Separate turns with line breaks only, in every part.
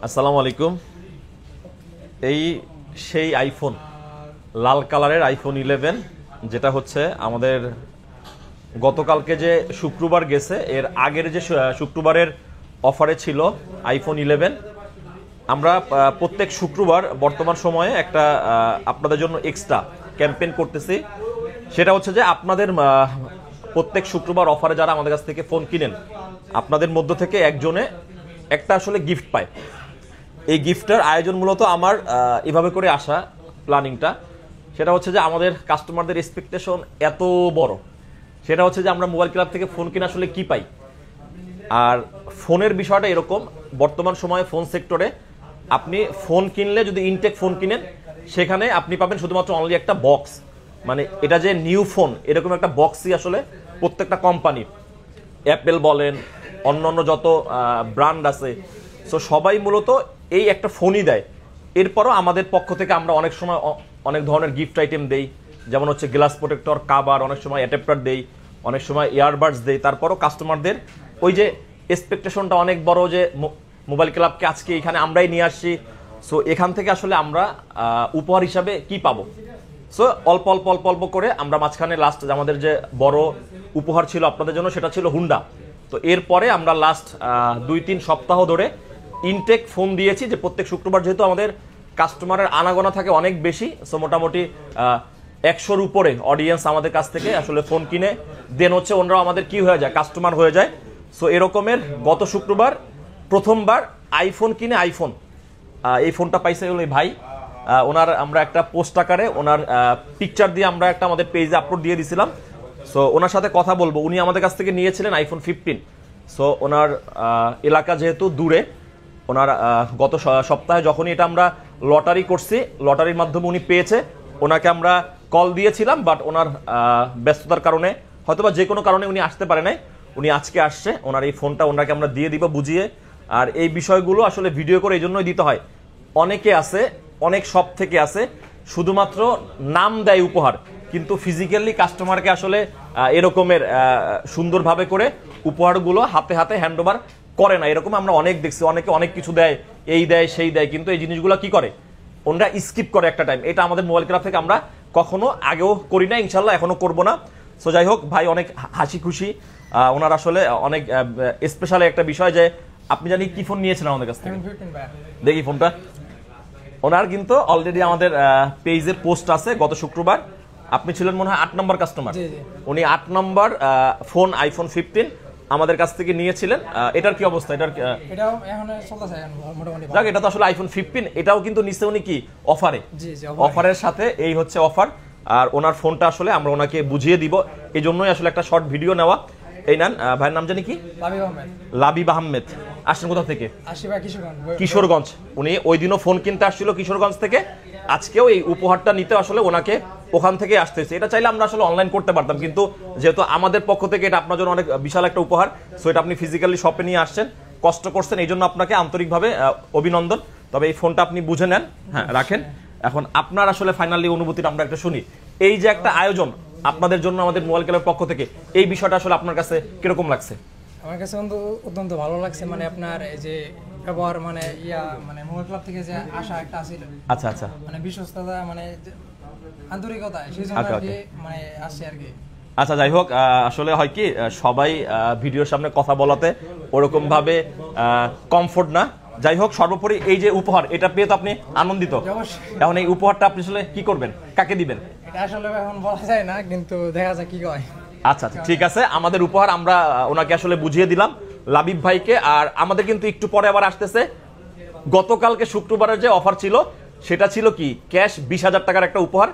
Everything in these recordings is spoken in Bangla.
আসসালামু আলাইকুম। এই সেই আইফোন, লাল কালারের আইফোন 11, যেটা হচ্ছে আমাদের গতকালকে যে শুক্রবার গেছে এর আগের যে শুক্রবারের অফারে ছিল আইফোন 11। আমরা প্রত্যেক শুক্রবার বর্তমান সময়ে একটা আপনাদের জন্য এক্সট্রা ক্যাম্পেইন করতেছি। সেটা হচ্ছে যে আপনাদের প্রত্যেক শুক্রবার অফারে যারা আমাদের কাছ থেকে ফোন কিনেন, আপনাদের মধ্য থেকে একজনে একটা আসলে গিফট পায়। এই গিফটের আয়োজন মূলত আমার এভাবে করে আসা প্ল্যানিংটা, সেটা হচ্ছে যে আমাদের কাস্টমারদের এক্সপেকটেশন এত বড়, সেটা হচ্ছে যে আমরা মোবাইল ক্লাব থেকে ফোন কিনে আসলে কি পাই। আর ফোনের বিষয়টা এরকম, বর্তমান সময়ে ফোন সেক্টরে আপনি ফোন কিনলে যদি ইনটেক ফোন কিনেন, সেখানে আপনি পাবেন শুধুমাত্র অনলি একটা বক্স। মানে এটা যে নিউ ফোন এরকম একটা বক্সই আসলে প্রত্যেকটা কোম্পানি, অ্যাপেল বলেন, অন্য যত ব্র্যান্ড আছে, সো সবাই মূলত এই একটা ফোনই দেয়। এরপরও আমাদের পক্ষ থেকে আমরা অনেক সময় অনেক ধরনের গিফট আইটেম দেই, যেমন হচ্ছে গ্লাস প্রোটেক্টর, কাভার, অনেক সময় অ্যাডাপ্টার দেই, অনেক সময় ইয়ারবাডস দেই। তারপরও কাস্টমারদের ওই যে এক্সপেকটেশনটা অনেক বড় যে মোবাইল ক্লাবকে আজকে এখানে আমরাই নিয়ে আসছি, সো এখান থেকে আসলে আমরা উপহার হিসাবে কি পাবো। সো অল্প অল্প অল্প অল্প করে আমরা মাঝখানে লাস্ট আমাদের যে বড় উপহার ছিল আপনাদের জন্য, সেটা ছিল হুন্ডা। তো এরপরে আমরা লাস্ট 2-3 সপ্তাহ ধরে ইনটেক ফোন দিয়েছি, যে প্রত্যেক শুক্রবার যেহেতু আমাদের কাস্টমারের আনাগোনা থাকে অনেক বেশি, সো মোটামুটি 100-র উপরে অডিয়েন্স আমাদের কাছ থেকে আসলে ফোন কিনে দেন হচ্ছে ওনারাও আমাদের কি হয়ে যায়, কাস্টমার হয়ে যায়। সো এরকমের গত শুক্রবার প্রথমবার আইফোন কিনে আইফোন এই ফোনটা পাইছে হলো এই ভাই। ওনার আমরা একটা পোস্ট আকারে ওনার পিকচার দিয়ে আমরা একটা আমাদের পেজে আপলোড দিয়ে দিছিলাম। সো ওনার সাথে কথা বলবো। উনি আমাদের কাছ থেকে নিয়েছিলেন আইফোন 15। সো ওনার এলাকা যেহেতু দূরে, ওনার গত সপ্তাহে যখনই এটা আমরা লটারি করছি, লটারির মাধ্যমে উনি পেয়েছে। ওনাকে আমরা কল দিয়েছিলাম, বাট ওনার ব্যস্ততার কারণে হয়তোবা যে কোনো কারণে উনি আসতে পারে নাই। উনি আজকে আসছে, ওনার এই ফোনটা ওনাকে আমরা দিয়ে দিব বুঝিয়ে। আর এই বিষয়গুলো আসলে ভিডিও করে এই জন্যই দিতে হয়, অনেকে আছে, অনেক শপ থেকে আছে, শুধুমাত্র নাম দেয় উপহার, কিন্তু ফিজিক্যালি কাস্টমারকে আসলে এরকমের সুন্দরভাবে করে উপহারগুলো হাতে হাতে হ্যান্ড ওভার করে না। এরকম আমরা অনেক দেখছি, অনেকে অনেক কিছু দেয়, এই দেয় সেই দেয়, কিন্তু এই জিনিসগুলো কি করে, ওনারা স্কিপ করে একটা টাইম। এটা আমাদের মোবাইল ক্লাব থেকে আমরা কখনো আগেও করি না, ইনশাল্লাহ এখনো করবো না। সো যাই হোক, ভাই অনেক হাসি খুশি, ওনার আসলে অনেক স্পেশাল একটা বিষয় যে আপনি জানি কি ফোন নিয়েছিলেন আমাদের কাছ থেকে, দেখি ফোনটা। ওনার কিন্তু অলরেডি আমাদের পেজে পোস্ট আছে, গত শুক্রবার আপনি ছিলেন মনে হয় 8 নম্বর কাস্টমার। উনি 8 নম্বর ফোন আইফোন 15 আমাদের কাছ থেকে নিয়েছিলেন। এটার কি অবস্থা? এটা তো আসলে আইফোন 15, এটাও কিন্তু নিচ্ছে উনি কি অফারে, অফারের সাথে এই হচ্ছে অফার। আর ওনার ফোনটা আসলে আমরা ওনাকে বুঝিয়ে দিব, এই জন্যই আসলে একটা শর্ট ভিডিও নেওয়া। এই নেন, ভাইয়ের নাম জানি কি? লাবিব আহমেদ। আসছেন কোথা থেকে? কিশোরগঞ্জ। উনি ওই দিনও ফোন কিনতে আসছিল কিশোরগঞ্জ থেকে, আজকেও এই উপহারটা নিতে আসলে ওনাকে ওখান থেকে আসতেছে। এটা চাইলে আমরা আসলে অনলাইন করতে পারতাম, কিন্তু যেহেতু আমাদের পক্ষ থেকে এটা আপনার জন্য অনেক বিশাল একটা উপহার, সো এটা আপনি ফিজিক্যালি শপে নিয়ে আসছেন, কষ্ট করছেন, এই জন্য আপনাকে আন্তরিকভাবে অভিনন্দন। তবে এই ফোনটা আপনি বুঝে নেন, হ্যাঁ রাখেন। এখন আপনার আসলে ফাইনালি অনুভূতিটা আমরা একটা শুনি। এই যে একটা আয়োজন আপনাদের জন্য আমাদের মোবাইল ক্লাবের পক্ষ থেকে, এই বিষয়টা আসলে আপনার কাছে কিরকম লাগছে?
আমার কাছে অত্যন্ত ভালো লাগছে। মানে আপনার এই যে ব্যবহার, মানে মানে মোবাইল ক্লাব থেকে যে আশা একটা ছিল,
আচ্ছা আচ্ছা,
মানে বিশ্বস্ততা, মানে আন্তরিকতা, সেই জন্য মানে আসছে আর কি।
আচ্ছা যাই হোক, আসলে হয় কি, সবাই ভিডিওর সামনে কথা বলাতে ওরকম ভাবে কমফোর্ট না। যাই হোক, সর্বোপরি এই যে উপহার, এটা পেয়ে তো আপনি আনন্দিত। এখন এই উপহারটা আপনি আসলে কি করবেন, কাকে দিবেন?
এটা আসলে এখন বলা যায় না, কিন্তু দেখা যাক কি হয়।
আচ্ছা আচ্ছা, ঠিক আছে। আমাদের উপহার আমরা ওনাকে আসলে বুঝিয়ে দিলাম, লাবিব ভাইকে। আর আমাদের কিন্তু একটু পরে আবার আসতেছে, গতকালকে শুক্রবারের যে অফার ছিল সেটা ছিল কি ক্যাশ 20,000 টাকার একটা উপহার।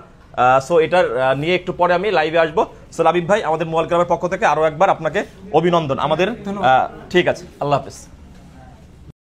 সো এটার নিয়ে একটু পরে আমি লাইভে আসবো। সো লাবিব ভাই, আমাদের মোবাইল ক্লাবের পক্ষ থেকে আরো একবার আপনাকে অভিনন্দন আমাদের। ঠিক আছে, আল্লাহ হাফেজ।